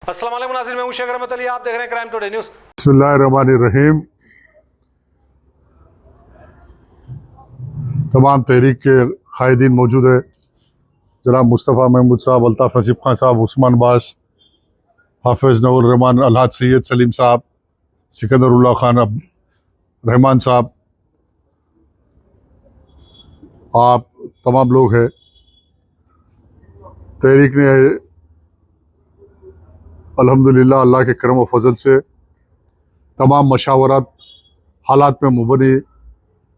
अस्सलाम वालेकुम नाज़रीन, मैं हूं शेख रहमत अली। आप देख रहे हैं क्राइम टुडे न्यूज़। बिस्मिल्लाहिर्रहमानिर्रहीम। तमाम तहरीक के कायदीन मौजूद है। जनाब मुस्तफ़ा महमूद साहब, अल्ताफ़ नसीब खान साहब, उस्मान बास, हाफिज़ नवुल रहमान, अलहाज सैयद सलीम साहब, सिकंदरुल्लाह खान रहमान साहब, आप तमाम लोग हैं। तहरीक ने अल्हम्दुलिल्लाह अल्लाह के करम व फजल से तमाम मशावरत हालात में मुबनी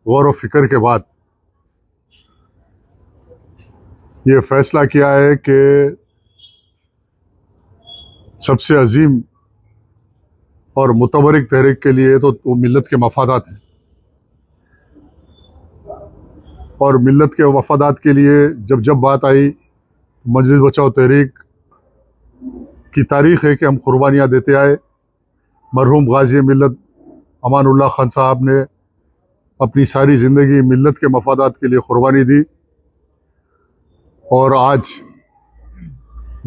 गौर व फिक्र के बाद ये फ़ैसला किया है कि सबसे अजीम और मुतबरिक तहरीक के लिए तो वो मिल्लत के मफादात हैं, और मिल्लत के मफादात के लिए जब जब बात आई, मजलिस बचाओ तहरीक की तारीख़ है कि हम कुर्बानियाँ देते आए। मरहूम गाज़ी मिल्लत अमानुल्लाह खान साहब ने अपनी सारी ज़िंदगी मिल्लत के मफादात के लिए कुर्बानी दी, और आज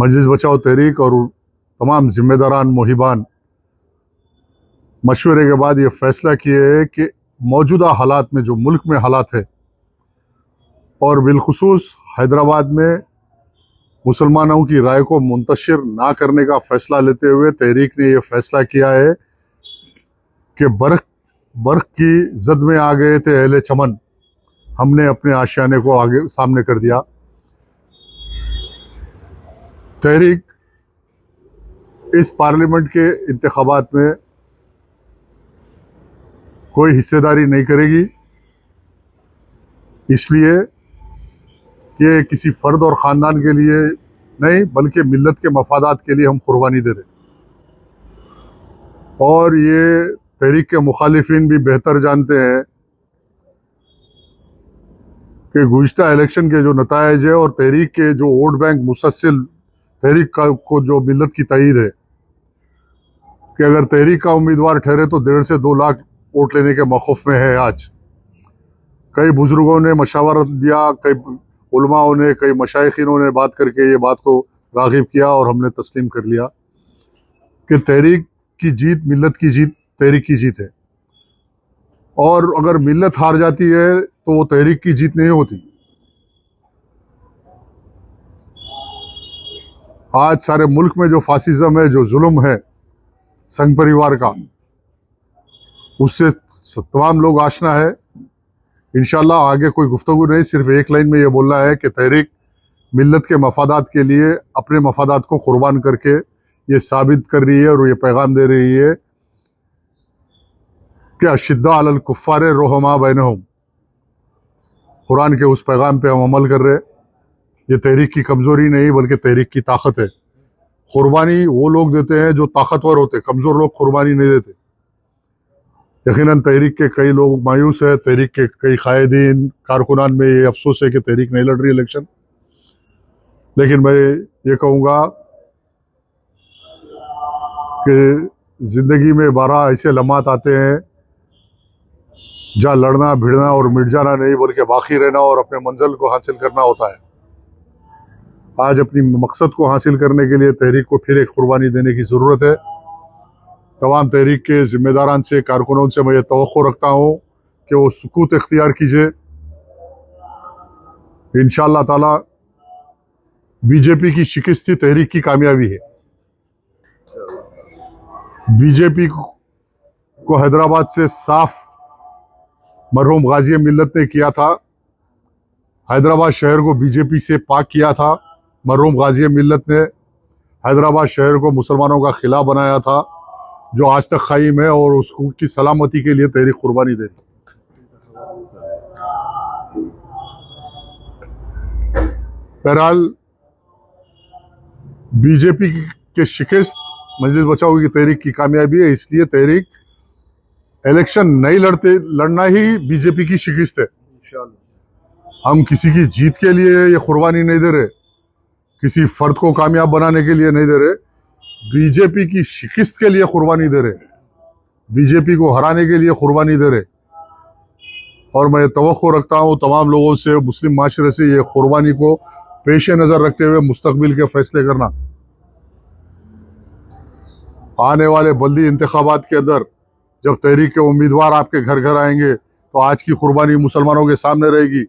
मजलिस बचाओ तहरीक और तमाम ज़िम्मेदारान मुहिबान मशवरे के बाद ये फ़ैसला किए है कि मौजूदा हालात में, जो मुल्क में हालात है, और बिलखुसूस हैदराबाद में मुसलमानों की राय को मुंतशिर ना करने का फ़ैसला लेते हुए तहरीक ने यह फ़ैसला किया है कि बर्क़ की जद में आ गए थे अहले चमन, हमने अपने आशियाने को आगे सामने कर दिया। तहरीक इस पार्लियामेंट के इंतखाबात में कोई हिस्सेदारी नहीं करेगी, इसलिए कि किसी फ़र्द और ख़ानदान के लिए नहीं, बल्कि मिल्लत के मफादात के लिए हम कुर्बानी दे रहे। और ये तहरीक के मुखालिफिन भी बेहतर जानते हैं कि गुज़िश्ता इलेक्शन के जो नताइज है और तहरीक के जो वोट बैंक मुसलसल तहरीक को जो मिल्लत की तईद है कि अगर तहरीक का उम्मीदवार ठहरे तो 1.5 से 2 लाख वोट लेने के मौक़िफ़ में है। आज कई बुज़ुर्गों ने मशावरत दिया, कई उलमाओं ने, कई मशाइखिनों ने बात करके ये बात को राग़िब किया, और हमने तस्लीम कर लिया कि तहरीक की जीत मिल्लत की जीत, तहरीक की जीत है। और अगर मिल्लत हार जाती है तो वो तहरीक की जीत नहीं होती। आज सारे मुल्क में जो फासिज्म है, जो जुल्म है संघ परिवार का, उससे तमाम लोग आशना है। इंशाल्लाह आगे कोई गुफ्तगू नहीं, सिर्फ एक लाइन में ये बोलना है कि तहरीक मिल्लत के मफादात के लिए अपने मफादात को कुर्बान करके ये साबित कर रही है और ये पैगाम दे रही है कि अशिद्दा अलल कुफ्फार रुहमा बैनहुम। कुरान के उस पैगाम पे हम अमल कर रहे हैं। ये तहरीक की कमज़ोरी नहीं, बल्कि तहरीक की ताकत है। कुर्बानी वो लोग देते हैं जो ताकतवर होते, कमज़ोर लोग कुर्बानी नहीं देते। यकीनन तहरीक के कई लोग मायूस है, तहरीक के कई कायदीन कारकुनान में ये अफसोस है कि तहरीक नहीं लड़ रही इलेक्शन। लेकिन मैं ये कहूँगा कि ज़िंदगी में 12 ऐसे लम्हात आते हैं जहाँ लड़ना भिड़ना और मिट जाना नहीं, बल्कि बाकी रहना और अपने मंजिल को हासिल करना होता है। आज अपनी मकसद को हासिल करने के लिए तहरीक को फिर एक कुर्बानी देने की ज़रूरत है। तमाम तहरीक के ज़िम्मेदारान से, कारकुनों से मैं ये तवक्को रखता हूँ कि वो सुकूत इख्तियार कीजिए। इंशाअल्लाह ताला बीजेपी की शिकस्त ही तहरीक की कामयाबी है। बीजेपी को हैदराबाद से साफ मरहूम गाज़ी मिल्लत ने किया था। हैदराबाद शहर को बीजेपी से पाक किया था। मरहूम गाज़ी मिल्लत ने हैदराबाद शहर को मुसलमानों का खिला बनाया था, जो आज तक कायम है, और उसको की सलामती के लिए तहरीक कुर्बानी दे रही। बहरहाल बीजेपी के शिकस्त मजलिस बचाओ की तहरीक की कामयाबी है, इसलिए तहरीक इलेक्शन नहीं लड़ना ही बीजेपी की शिकस्त है। हम किसी की जीत के लिए ये कुर्बानी नहीं दे रहे, किसी फर्द को कामयाब बनाने के लिए नहीं दे रहे, बीजेपी की शिकस्त के लिए कुर्बानी दे रहे, बीजेपी को हराने के लिए कुर्बानी दे रहे। और मैं तवक्को रखता हूँ तमाम लोगों से, मुस्लिम माशरे से, ये कुर्बानी को पेश नज़र रखते हुए मुस्तकबिल के फैसले करना। आने वाले बल्दी इंतखाबात के अंदर जब तहरीक के उम्मीदवार आपके घर घर आएंगे तो आज की कुर्बानी मुसलमानों के सामने रहेगी।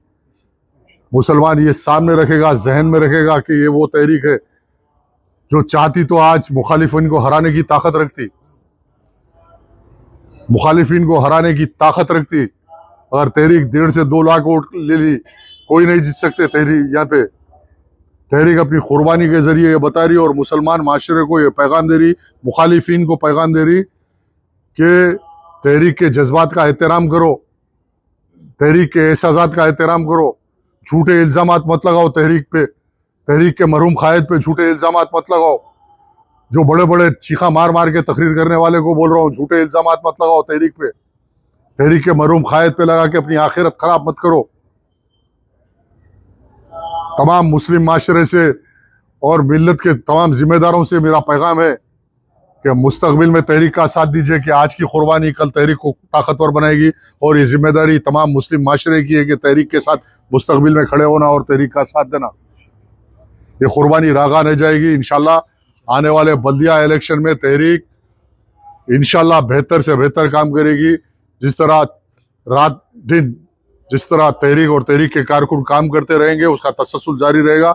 मुसलमान ये सामने रखेगा, जहन में रखेगा कि ये वो तहरीक है जो चाहती तो आज मुखालिफिन को हराने की ताकत रखती, मुखालिफिन को हराने की ताकत रखती। अगर तहरीक 1.5 से 2 लाख वोट ले ली, कोई नहीं जीत सकते तहरीक। यहाँ पे तहरीक अपनी कुर्बानी के जरिए ये बता रही और मुसलमान माशरे को ये पैगाम दे रही, मुखालिफिन को पैगाम दे रही कि तहरीक के जज्बात का एहतराम करो, तहरीक के एहसासात का एहतराम करो, झूठे इल्जामात मत लगाओ तहरीक पे, तहरीक के मरहूम कायद पे झूठे इल्जामात मत लगाओ। जो बड़े बड़े चीखा मार मार के तकरीर करने वाले को बोल रहा हूँ, झूठे इल्जामात मत लगाओ तहरीक पे, तहरीक के मरहूम कायद पे लगा के अपनी आखिरत खराब मत करो। तमाम मुस्लिम माशरे से और मिल्लत के तमाम जिम्मेदारों से मेरा पैगाम है कि मुस्तकबिल में तहरीक का साथ दीजिए कि आज की कुर्बानी कल तहरीक को ताकतवर बनाएगी और ये जिम्मेदारी तमाम मुस्लिम माशरे की है कि तहरीक के साथ मुस्तकबिल में खड़े होना और तहरीक का साथ देना। ये कुर्बानी रागा नहीं जाएगी। इंशाल्लाह आने वाले बल्दिया इलेक्शन में तहरीक इंशाल्लाह बेहतर से बेहतर काम करेगी। जिस तरह रात दिन जिस तरह तहरीक और तहरीक के कारकुन काम करते रहेंगे उसका तसलसल जारी रहेगा।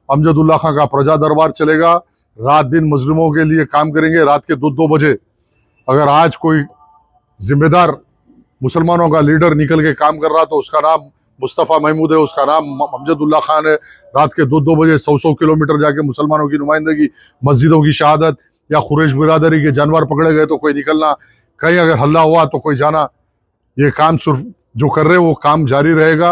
अमजदुल्ला खां का प्रजा दरबार चलेगा, रात दिन मजलूमों के लिए काम करेंगे। रात के 2 बजे अगर आज कोई जिम्मेदार मुसलमानों का लीडर निकल के काम कर रहा तो उसका नाम मुस्तफ़ा महमूद है, उसका नाम अमजदुल्ला खान है। रात के 2 बजे 100 किलोमीटर जाके मुसलमानों की नुमाइंदगी, मस्जिदों की शहादत या कुरैश बिरादरी के जानवर पकड़े गए तो कोई निकलना, कहीं अगर हल्ला हुआ तो कोई जाना। ये काम सिर्फ जो कर रहे वो काम जारी रहेगा।